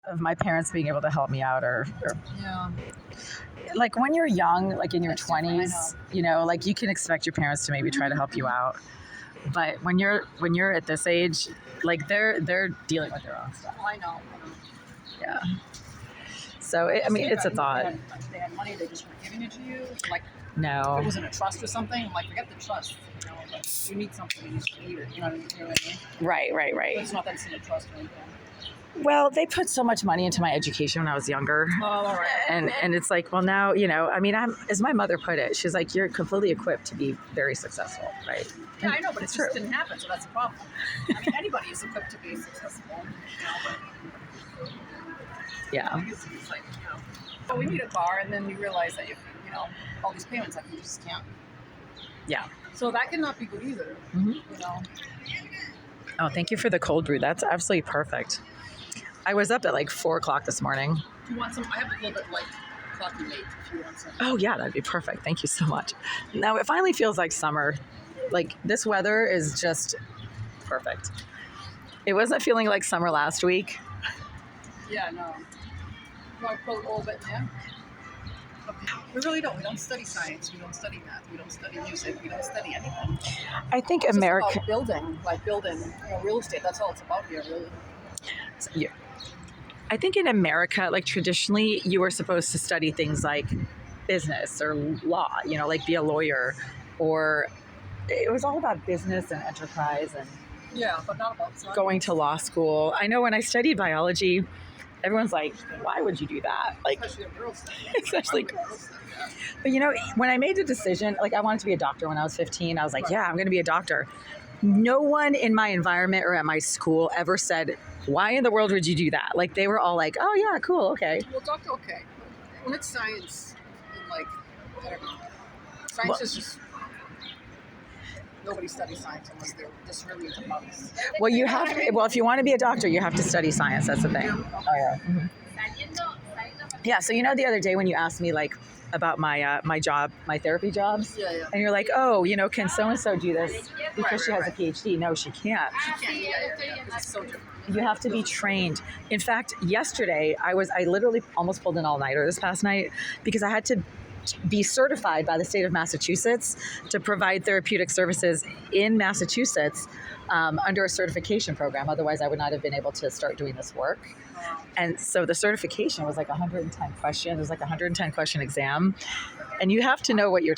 of my parents being able to help me out, or Yeah. like when you're young, like in your That's different, I 20s, you know, like you can expect your parents to maybe try to help you out. But when you're at this age, like they're dealing with their own stuff. I know. Yeah. So I mean, it's a thought. They had money, they just weren't giving it to you. Like, if No. it was in a trust or something, I'm like, forget the trust. You know, like, you need something, you just need it. You know what I mean? Right. It's not that it's in a trust or anything. Well, they put so much money into my education when I was younger. Oh, all right. And it's like, well, now, you know, I mean, as my mother put it, she's like, you're completely equipped to be very successful, right? Yeah, I know, but it It's just true. didn't happen, so that's the problem. I mean, anybody is equipped to be successful. You know, Yeah. but it's like, you know, but we need a car, and then we realize that, you know, all these payments that we just can't. Yeah. So that cannot be good either. Mhm. You know. Oh, thank you for the cold brew. That's absolutely perfect. I was up at like 4:00 this morning. Do you want some? I have a little bit like coffee mate if you want some. Oh yeah, that'd be perfect. Thank you so much. Now it finally feels like summer. Like this weather is just perfect. It wasn't feeling like summer last week. Yeah, no. No, I put a little bit in there. We really don't. We don't study science. We don't study math. We don't study music. We don't study anything. I think It's just America. about building, like building, you know, real estate. That's all it's about here, really. Yeah. I think in America, like traditionally, you were supposed to study things like business or law, you know, like be a lawyer, or it was all about business and enterprise and Yeah, but not about science. going to law school. I know when I studied biology, everyone's like, why would you do that? Like, Especially a girl study. especially, Why would a girl study that? but you know, when I made the decision, like I wanted to be a doctor when I was 15, I was like, yeah, I'm going to be a doctor. No one in my environment or at my school ever said, why in the world would you do that? Like they were all like, oh yeah, cool, okay. Well, doctor, okay. When it's science, and like, I don't know. Science Well- is just. Nobody studies science unless they're just really into bugs. Well, you have, well, if you want to be a doctor, you have to study science. That's the thing. Oh yeah. Mhm. Yeah. So, you know, the other day when you asked me like about my my job, my therapy jobs, Yeah. and you're like, oh, you know, can so-and-so do this because she has a PhD? No, she can't. Yeah. It's so different. You have to be trained. In fact, yesterday I literally almost pulled an all-nighter this past night because I had to be certified by the state of Massachusetts to provide therapeutic services in Massachusetts under a certification program. Otherwise, I would not have been able to start doing this work. And so the certification was like 110 questions. It was like a 110 question exam. And you have to know what you're